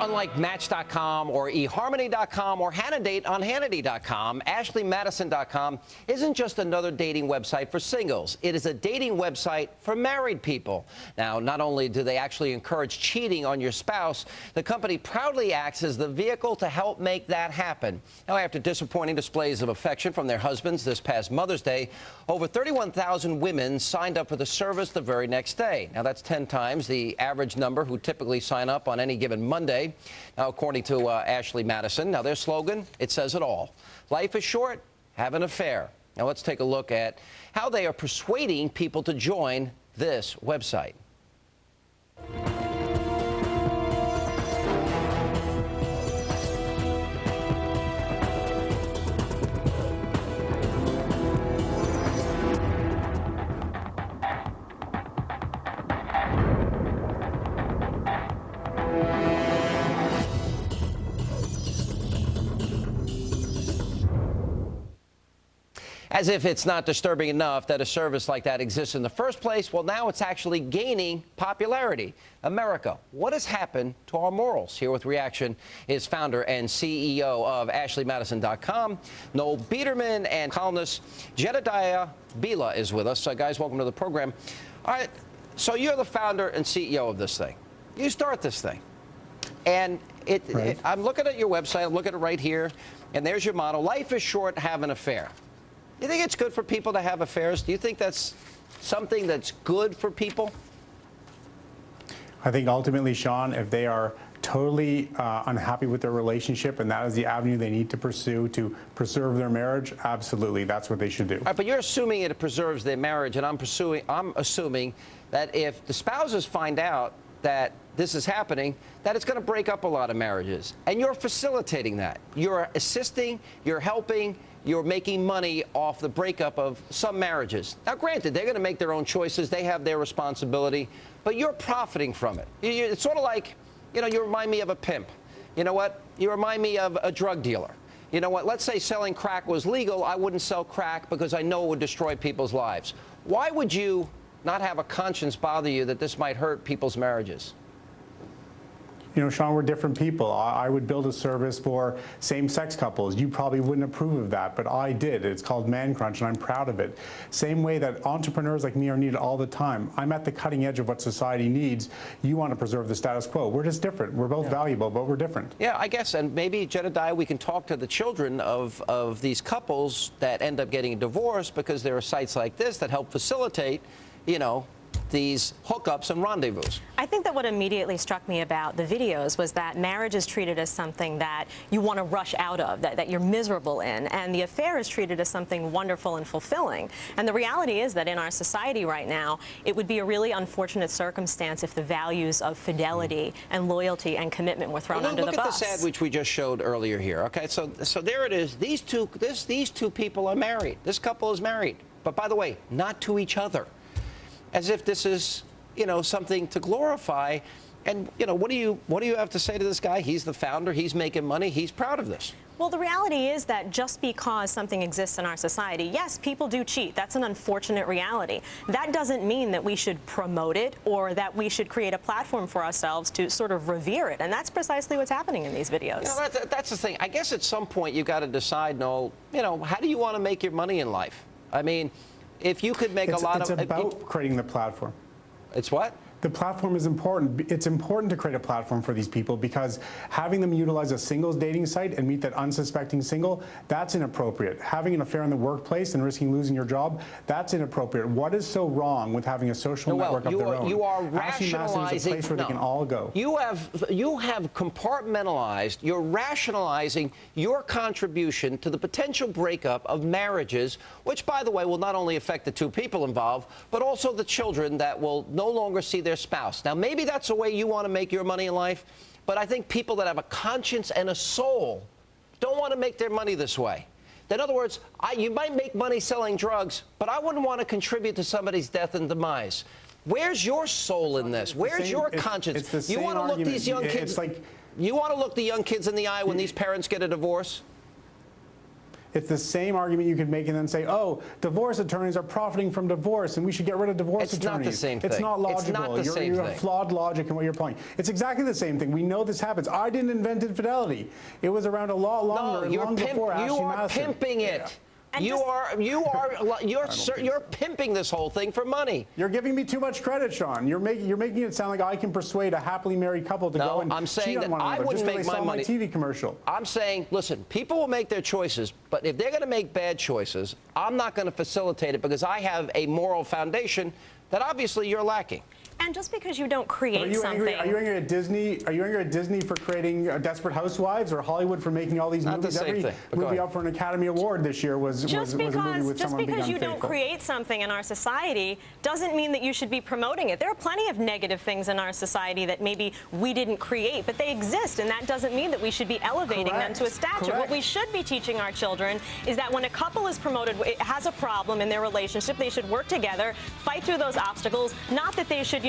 unlike Match.com or eHarmony.com or Hannity on Hannity.com, AshleyMadison.com isn't just another dating website for singles. It is a dating website for married people. Now, not only do they actually encourage cheating on your spouse, the company proudly acts as the vehicle to help make that happen. Now, after disappointing displays of affection from their husbands this past Mother's Day, over 31,000 women signed up for the service the very next day. Now, that's 10 times the average number who typically sign up on any given Monday. Now, according to Ashley Madison, now their slogan, it says it all. Life is short, have an affair. Now, let's take a look at how they are persuading people to join this website. As if it's not disturbing enough that a service like that exists in the first place, well, now it's actually gaining popularity. America, what has happened to our morals? Here with reaction is founder and CEO of AshleyMadison.com, Noel Biederman, and columnist Jedediah Bila is with us. So, guys, welcome to the program. All right, so you're the founder and CEO of this thing. You start this thing. And I'm looking at your website, I'm looking at it right here, and there's your motto, life is short, have an affair. You think it's good for people to have affairs? Do you think that's something that's good for people? I think ultimately, Sean, if they are totally unhappy with their relationship and that is the avenue they need to pursue to preserve their marriage, absolutely, that's what they should do. All right, but you're assuming it preserves their marriage, and I'm assuming that if the spouses find out that this is happening, that it's going to break up a lot of marriages. And you're facilitating that. You're assisting, you're helping, you're making money off the breakup of some marriages. Now, granted, they're going to make their own choices. They have their responsibility, but you're profiting from it. It's sort of like, you know, you remind me of a pimp. You know what? You remind me of a drug dealer. You know what? Let's say selling crack was legal. I wouldn't sell crack because I know it would destroy people's lives. Why would you not have a conscience bother you that this might hurt people's marriages? You know, Sean, we're different people. I would build a service for same-sex couples. You probably wouldn't approve of that, but I did. It's called Man Crunch, and I'm proud of it. Same way that entrepreneurs like me are needed all the time. I'm at the cutting edge of what society needs. You want to preserve the status quo. We're just different. We're both valuable, but we're different. Yeah, I guess, and maybe, Jedediah, we can talk to the children of these couples that end up getting divorced because there are sites like this that help facilitate, you know, these hookups and rendezvous. I think that what immediately struck me about the videos was that marriage is treated as something that you want to rush out of, that you're miserable in, and the affair is treated as something wonderful and fulfilling. And the reality is that in our society right now, it would be a really unfortunate circumstance if the values of fidelity and loyalty and commitment were thrown under the bus. Look at the sandwich we just showed earlier here. Okay, so there it is. These two people are married. This couple is married. But by the way, not to each other. As if this is, you know, something to glorify. And, you know, what do you have to say to this guy? He's the founder. He's making money. He's proud of this. Well, the reality is that just because something exists in our society, yes, people do cheat. That's an unfortunate reality. That doesn't mean that we should promote it or that we should create a platform for ourselves to sort of revere it. And that's precisely what's happening in these videos. You know, that's the thing. I guess at some point you got to decide, Noel, you know, how do you want to make your money in life? I mean, if you could make a lot of... It's about creating the platform. It's what? The platform is important. It's important to create a platform for these people because having them utilize a singles dating site and meet that unsuspecting single, that's inappropriate. Having an affair in the workplace and risking losing your job, that's inappropriate. What is so wrong with having a social network of their own? You are rationalizing. Is a place where they can all go. You have compartmentalized. You're rationalizing your contribution to the potential breakup of marriages, which, by the way, will not only affect the two people involved, but also the children that will no longer see their spouse. Now, maybe that's the way you want to make your money in life, but I think people that have a conscience and a soul don't want to make their money this way. In other words, you might make money selling drugs, but I wouldn't want to contribute to somebody's death and demise. Where's your soul in this? Where's your conscience? You want to look these young kids. You want to look the young kids in the eye when these parents get a divorce? It's the same argument you could make and then say, oh, divorce attorneys are profiting from divorce and we should get rid of divorce attorneys. It's not the same thing. It's not logical. It's not the same You thing. have flawed logic in what you're applying. It's exactly the same thing. We know this happens. I didn't invent infidelity. It was around a lot longer and long before Ashley you are Madison. pimping it. Yeah. And You're pimping this whole thing for money. You're giving me too much credit, Sean. You're making it sound like I can persuade a happily married couple to go and I'm saying cheat on that one I another wouldn't just make because they my saw money. my TV commercial. I'm saying, listen, people will make their choices, but if they're going to make bad choices, I'm not going to facilitate it because I have a moral foundation that obviously you're lacking. And just because you don't create something. Are you angry at Disney? Are you angry at Disney for creating Desperate Housewives, or Hollywood for making all these Not the movies? same Every thing, but go movie ahead. up for an Academy Award this year was a movie with Just someone being because you don't unfaithful. create something in our society doesn't mean that you should be promoting it. There are plenty of negative things in our society that maybe we didn't create, but they exist, and that doesn't mean that we should be elevating them to a stature. Correct. What we should be teaching our children is that when a couple is promoted, it has a problem in their relationship, they should work together, fight through those obstacles, not that they should,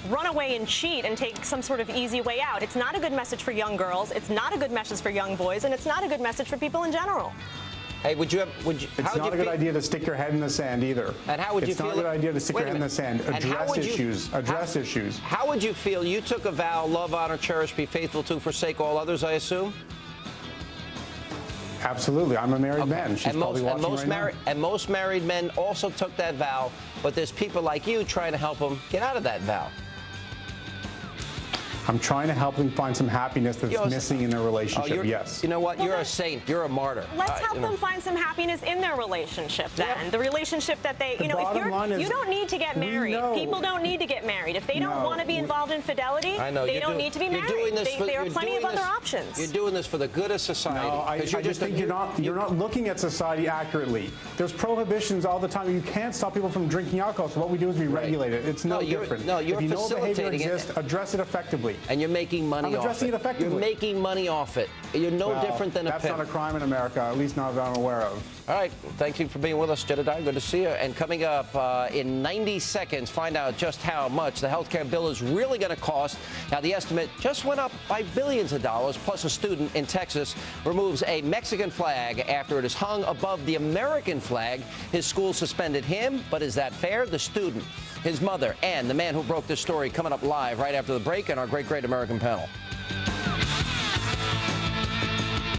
run away and cheat and take some sort of easy way out. It's not a good message for young girls, it's not a good message for young boys, and it's not a good message for people in general. Hey, It's not a good idea to stick your head in the sand either. And how would you It's feel? not a good idea to stick your head in the sand. Address issues. Address issues. How would you feel? You took a vow: love, honor, cherish, be faithful to, forsake all others. I assume. Absolutely. I'm a married man. She's probably watching right now. And most married men also took that vow, but there's people like you trying to help them get out of that vow. I'm trying to help them find some happiness that's missing in their relationship. Yes. You know what? You're a saint. You're a martyr. Let's help them find some happiness in their relationship then. Yeah. The relationship that they, The bottom line is you don't need to get married. People don't need to get married. If they don't want to be involved in fidelity, they don't need to be married. There are plenty of other options. You're doing this for the good of society. No, I just think you're not looking at society accurately. There's prohibitions all the time. You can't stop people from drinking alcohol. So what we do is we regulate it. It's no different. No, you're if you know behavior facilitating it. exists, address it effectively. And you're making money I'm addressing it effectively. You're making money off it. You're no different than a pimp. That's not a crime in America, at least not that I'm aware of. All right. Thank you for being with us, Jedediah. Good to see you. And coming up in 90 seconds, find out just how much the health care bill is really going to cost. Now, the estimate just went up by billions of dollars, plus a student in Texas removes a Mexican flag after it is hung above the American flag. His school suspended him, but is that fair? The student, his mother, and the man who broke this story coming up live right after the break on our Great American panel.